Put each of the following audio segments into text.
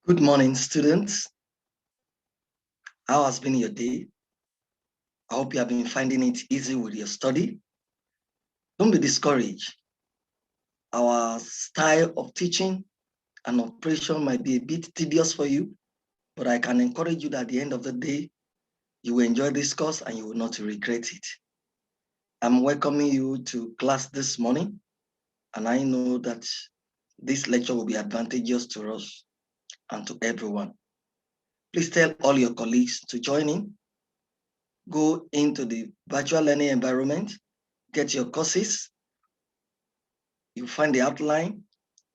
Good morning, students. How has been your day? I hope you have been finding it easy with your study. Don't be discouraged. Our style of teaching and operation might be a bit tedious for you, but I can encourage you that at the end of the day, you will enjoy this course and you will not regret it. I'm welcoming you to class this morning, and I know that this lecture will be advantageous to us and to everyone. Please tell all your colleagues to join in. Go into the virtual learning environment, get your courses. You find the outline,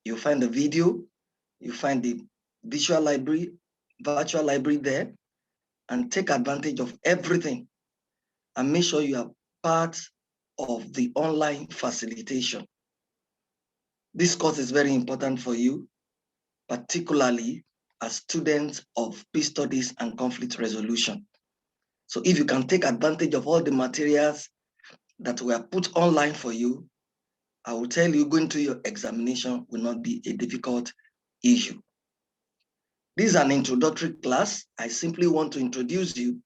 you find the video, you find the visual library, virtual library there, and take advantage of everything. And make sure you are part of the online facilitation. This course is very important for you, particularly as students of peace studies and conflict resolution. So if you can take advantage of all the materials that were put online for you, I will tell you going to your examination will not be a difficult issue. This is an introductory class. I simply want to introduce you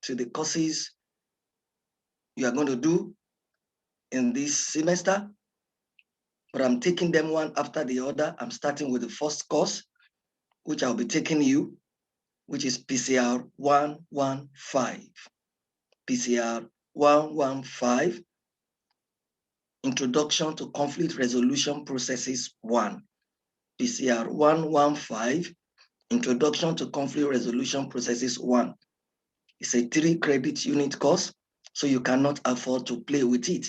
to the courses you are going to do in this semester, but I'm taking them one after the other. I'm starting with the first course, which I'll be taking you, which is PCR 115. PCR 115, Introduction to Conflict Resolution Processes 1. PCR 115, Introduction to Conflict Resolution Processes 1. It's a 3-credit unit course, so you cannot afford to play with it.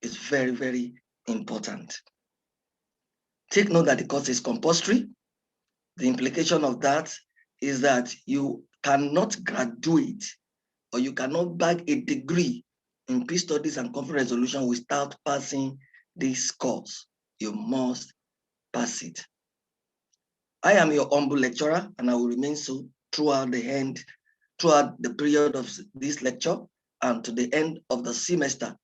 It's very, very important. Take note that the course is compulsory. The implication of that is that you cannot graduate or you cannot bag a degree in peace studies and conflict resolution without passing this course. You must pass it. I am your humble lecturer, and I will remain so throughout the period of this lecture and to the end of the semester.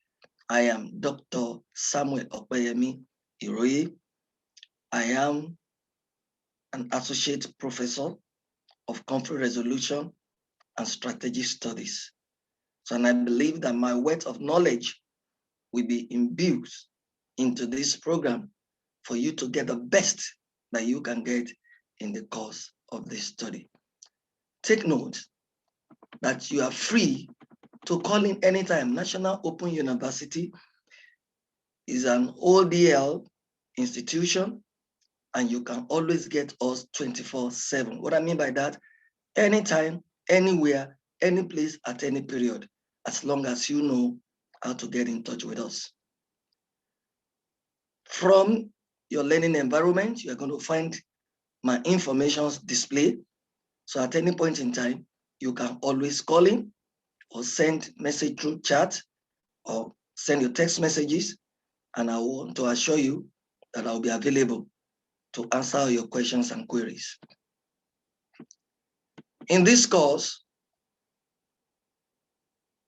I am Dr. Samuel Opeyemi Iroye. I am an associate professor of conflict resolution and strategic studies. So, and I believe that my wealth of knowledge will be imbued into this program for you to get the best that you can get in the course of this study. Take note that you are free to call in anytime. National Open University is an ODL institution, and you can always get us 24/7. What I mean by that, anytime, anywhere, any place, at any period, as long as you know how to get in touch with us. From your learning environment, you are going to find my information displayed. So at any point in time, you can always call in or send message through chat or send your text messages, and I want to assure you that I'll be available to answer your questions and queries. In this course,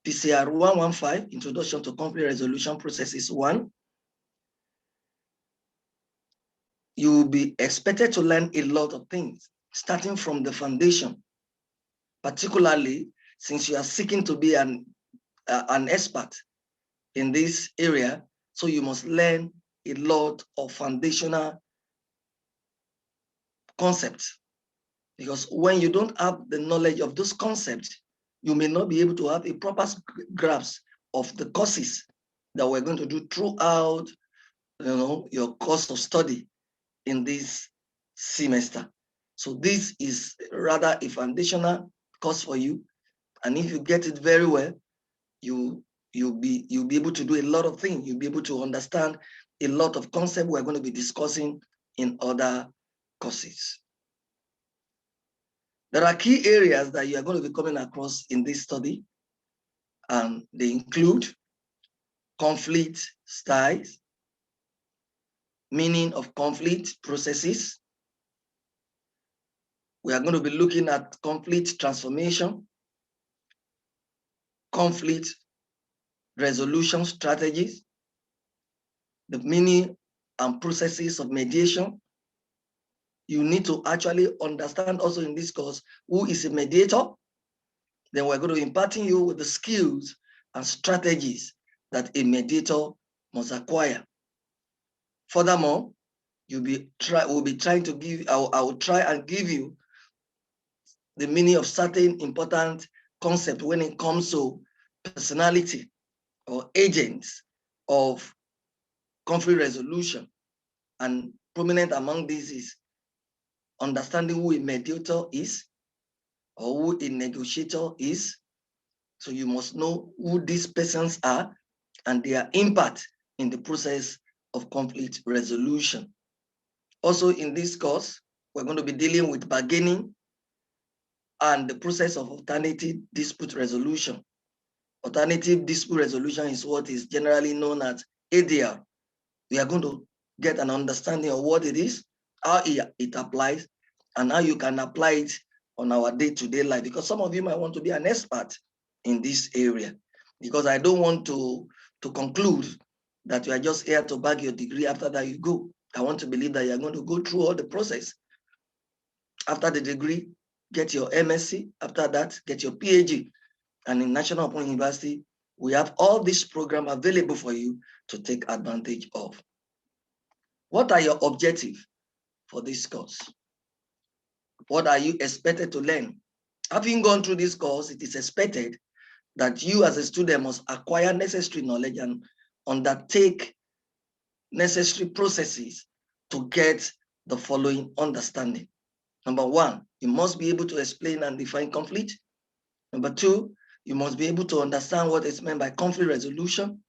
PCR 115, Introduction to Conflict Resolution Processes 1, you will be expected to learn a lot of things, starting from the foundation, particularly since you are seeking to be an expert in this area, so you must learn a lot of foundational concepts. Because when you don't have the knowledge of those concepts, you may not be able to have a proper grasp of the courses that we're going to do throughout your course of study in this semester. So this is rather a foundational course for you. And if you get it very well, you'll be able to do a lot of things. You'll be able to understand a lot of concepts we're going to be discussing in other courses. There are key areas that you are going to be coming across in this study, and they include conflict styles, meaning of conflict processes. We are going to be looking at conflict transformation, conflict resolution strategies, the meaning and processes of mediation, you need to actually understand also in this course who is a mediator. Then we're going to imparting you with the skills and strategies that a mediator must acquire. Furthermore, we'll be trying to give, I will try and give you the meaning of certain important concepts when it comes to personality or agents of conflict resolution. And prominent among these is understanding who a mediator is or who a negotiator is. So you must know who these persons are and their impact in the process of conflict resolution. Also in this course, we're going to be dealing with bargaining and the process of alternative dispute resolution. Alternative dispute resolution is what is generally known as ADR. We are going to get an understanding of what it is, how it applies, and how you can apply it on our day-to-day life. Because some of you might want to be an expert in this area. Because I don't want to conclude that you are just here to bag your degree after that you go. I want to believe that you're going to go through all the process. After the degree, get your MSc. After that, get your PhD. And in National Open University, we have all this program available for you to take advantage of. What are your objectives for this course? What are you expected to learn? Having gone through this course, it is expected that you as a student must acquire necessary knowledge and undertake necessary processes to get the following understanding. Number one, you must be able to explain and define conflict. Number two, you must be able to understand what is meant by conflict resolution.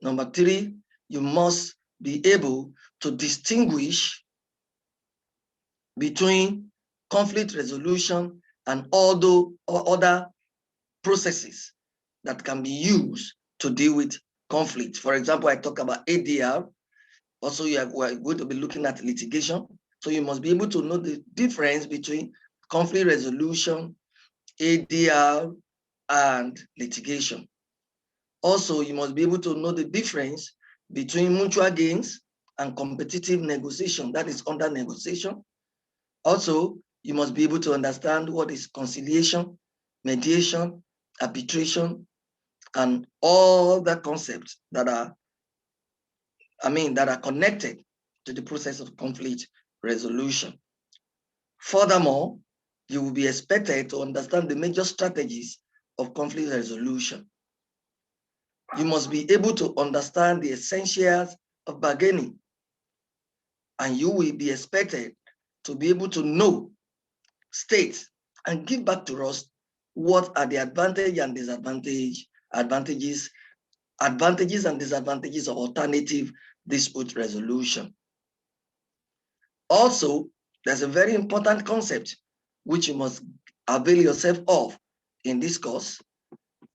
Number three, you must be able to distinguish between conflict resolution and other processes that can be used to deal with conflict. For example, I talk about ADR. Also, we are going to be looking at litigation. So you must be able to know the difference between conflict resolution, ADR, and litigation. Also, you must be able to know the difference between mutual gains and competitive negotiation, that is under negotiation. Also, you must be able to understand what is conciliation, mediation, arbitration, and all the concepts that are connected to the process of conflict resolution. Furthermore, you will be expected to understand the major strategies of conflict resolution. You must be able to understand the essentials of bargaining, and you will be expected to be able to know, state, and give back to us what are the advantages and disadvantages of alternative dispute resolution. Also, there's a very important concept which you must avail yourself of in this course,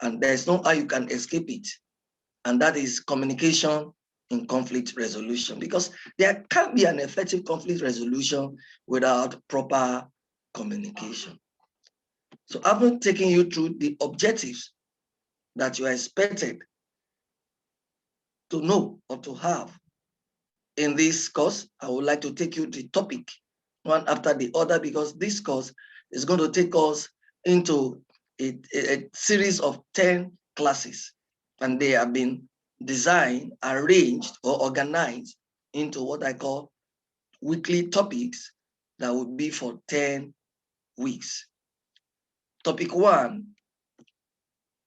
and there's no how you can escape it, and that is communication in conflict resolution, because there can't be an effective conflict resolution without proper communication. So after taking you through the objectives that you are expected to know or to have in this course, I would like to take you to the topic one after the other, because this course is going to take us into a series of 10 classes, and they have been designed, arranged, or organized into what I call weekly topics that would be for 10 weeks. Topic one,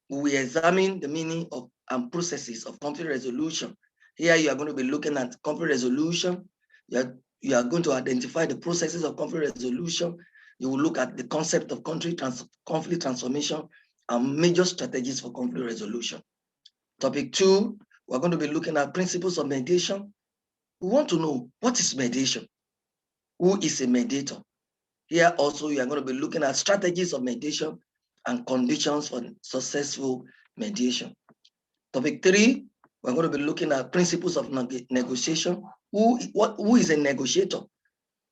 we examine the meaning of and processes of conflict resolution. Here you are going to be looking at conflict resolution. You are going to identify the processes of conflict resolution. You will look at the concept of conflict transformation and major strategies for conflict resolution. Topic two, we're going to be looking at principles of mediation. We want to know, what is mediation? Who is a mediator? Here also, you are going to be looking at strategies of mediation and conditions for successful mediation. Topic three, we're going to be looking at principles of negotiation. Who is a negotiator?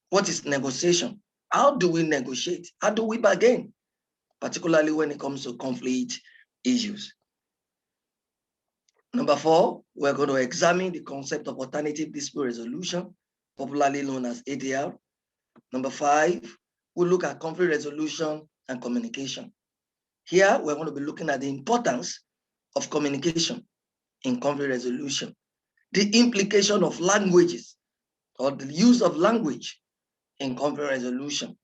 What is negotiation? How do we negotiate? How do we bargain? Particularly when it comes to conflict issues. Number four, we're going to examine the concept of alternative dispute resolution, popularly known as ADR. Number 5, we'll look at conflict resolution and communication. Here, we're going to be looking at the importance of communication in conflict resolution, the implication of languages or the use of language in conflict resolution.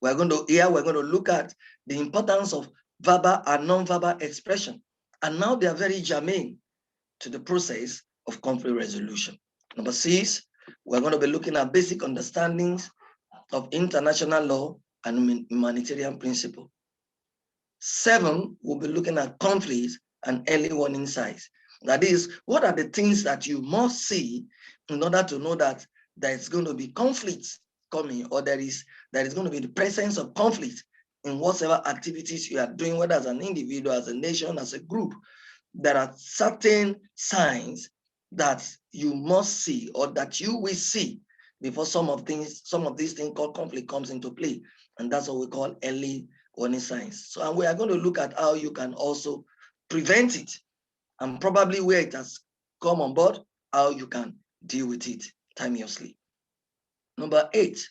We're going to look at the importance of verbal and non-verbal expression. And now they are very germane to the process of conflict resolution. Number 6, we're going to be looking at basic understandings of international law and humanitarian principle. 7, we'll be looking at conflicts and early warning signs. That is, what are the things that you must see in order to know that there's going to be conflicts coming, or there is going to be the presence of conflict in whatever activities you are doing, whether as an individual, as a nation, as a group. There are certain signs that you must see, or that you will see, before some of these things called conflict comes into play. And that's what we call early warning signs. So, and we are going to look at how you can also prevent it, and probably where it has come on board, how you can deal with it timeously. Number 8,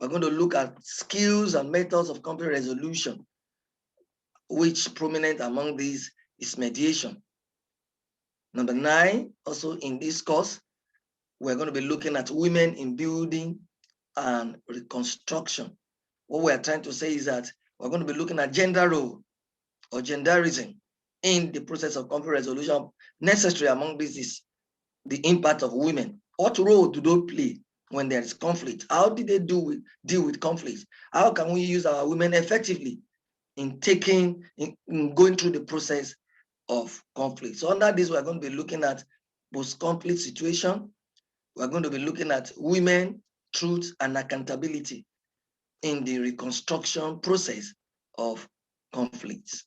we're going to look at skills and methods of conflict resolution, which prominent among these is mediation. Number 9, also in this course, we're going to be looking at women in building and reconstruction. What we are trying to say is that we're going to be looking at gender role or genderism in the process of conflict resolution. Necessary among this is the impact of women. What role do they play when there is conflict? How did they deal with conflicts? How can we use our women effectively in going through the process of conflict? So under this, we're going to be looking at post-conflict situation. We're going to be looking at women, truth, and accountability in the reconstruction process of conflicts.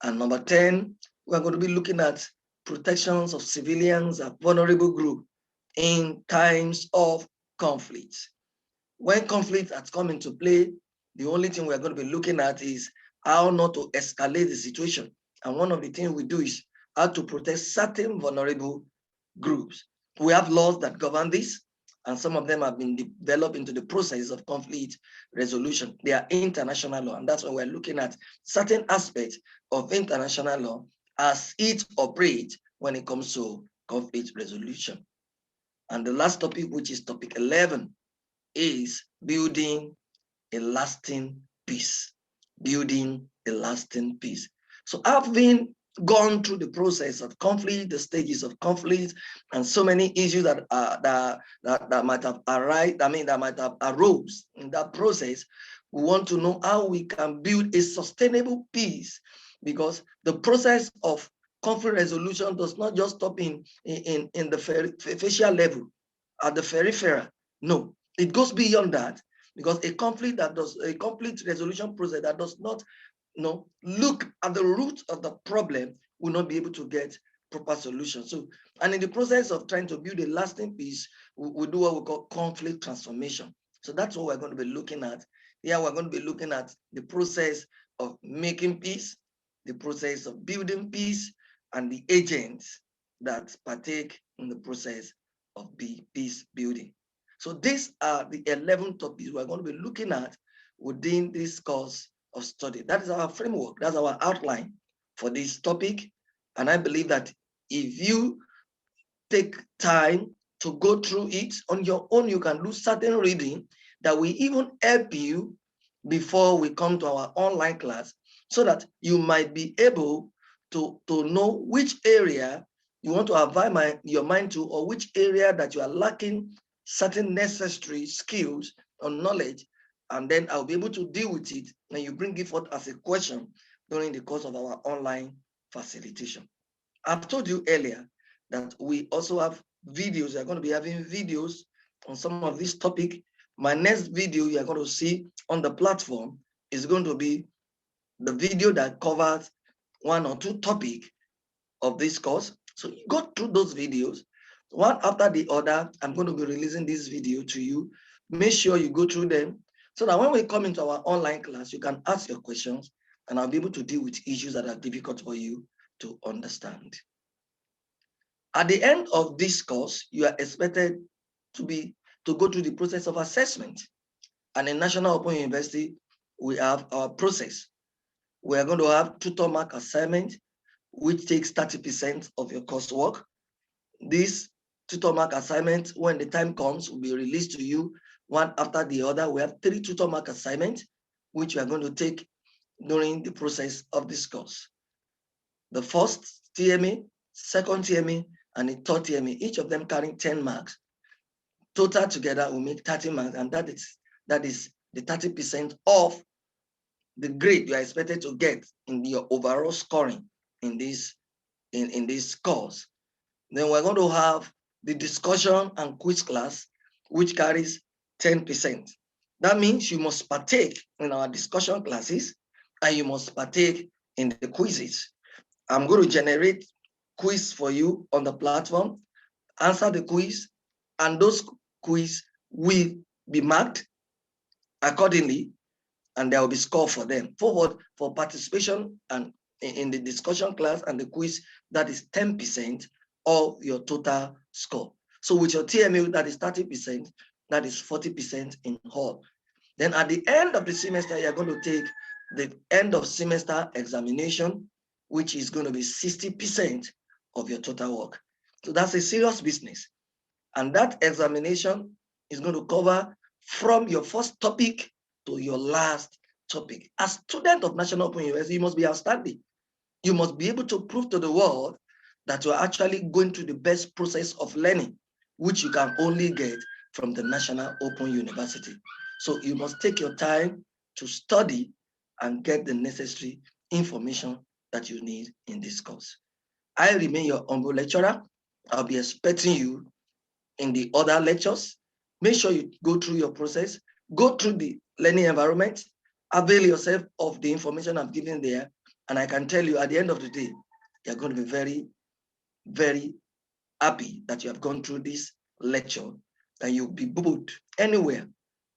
And number 10, we're going to be looking at protections of civilians and vulnerable groups in times of conflict. When conflict has come into play, the only thing we're going to be looking at is how not to escalate the situation. And one of the things we do is how to protect certain vulnerable groups. We have laws that govern this, and some of them have been developed into the process of conflict resolution. They are international law, and that's why we're looking at certain aspects of international law as it operates when it comes to conflict resolution. And the last topic, which is topic 11, is building a lasting peace. Building a lasting peace. So having gone through the process of conflict, the stages of conflict, and so many issues that might have arose in that process, we want to know how we can build a sustainable peace, because the process of conflict resolution does not just stop in the facial level, at the peripheral. No, it goes beyond that, because a conflict resolution process that does not look at the root of the problem will not be able to get proper solution. So, and in the process of trying to build a lasting peace, we do what we call conflict transformation. So that's what we're going to be looking at. Here we're going to be looking at the process of making peace, the process of building peace, and the agents that partake in the process of peace building. So these are the 11 topics we're going to be looking at within this course of study. That is our framework. That's our outline for this topic. And I believe that if you take time to go through it on your own, you can do certain reading that will even help you before we come to our online class, so that you might be able to know which area you want to apply your mind to, or which area that you are lacking certain necessary skills or knowledge, and then I'll be able to deal with it, and you bring it forth as a question during the course of our online facilitation. I've told you earlier that we also have videos. We're going to be having videos on some of this topic. My next video you are going to see on the platform is going to be the video that covers one or two topics of this course. So you go through those videos, one after the other. I'm going to be releasing this video to you. Make sure you go through them, so that when we come into our online class, you can ask your questions, and I'll be able to deal with issues that are difficult for you to understand. At the end of this course, you are expected to be to go through the process of assessment. And in National Open University, we have our process. We are going to have tutor mark assignment, which takes 30% of your coursework. This tutor mark assignment, when the time comes, will be released to you one after the other. We have 3 tutor mark assignments, which we are going to take during the process of this course. The first TMA, second TMA, and the third TMA, each of them carrying 10 marks. Total together will make 30 marks, and that is the 30% of the grade you are expected to get in your overall scoring in this course. Then we're going to have the discussion and quiz class, which carries 10%. That means you must partake in our discussion classes and you must partake in the quizzes. I'm going to generate quiz for you on the platform, answer the quiz, and those quiz will be marked accordingly, and there will be score for them. For participation and in the discussion class and the quiz, that is 10% of your total score. So with your TMU, that is 30%, that is 40% in all. Then at the end of the semester, you're going to take the end of semester examination, which is going to be 60% of your total work. So that's a serious business. And that examination is going to cover from your first topic to your last topic. As student of National Open University, you must be outstanding. You must be able to prove to the world that you are actually going through the best process of learning, which you can only get from the National Open University. So you must take your time to study and get the necessary information that you need in this course. I remain your humble lecturer. I'll be expecting you in the other lectures. Make sure you go through your process, go through the learning environment, avail yourself of the information I've given there. And I can tell you at the end of the day, you're going to be very, very happy that you have gone through this lecture, and you'll be bold anywhere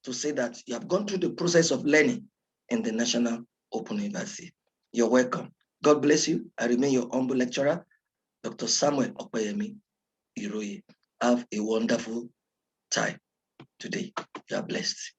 to say that you have gone through the process of learning in the National Open University. You're welcome. God bless you. I remain your humble lecturer, Dr. Samuel Okpeyemi Iroye. Have a wonderful time today. You are blessed.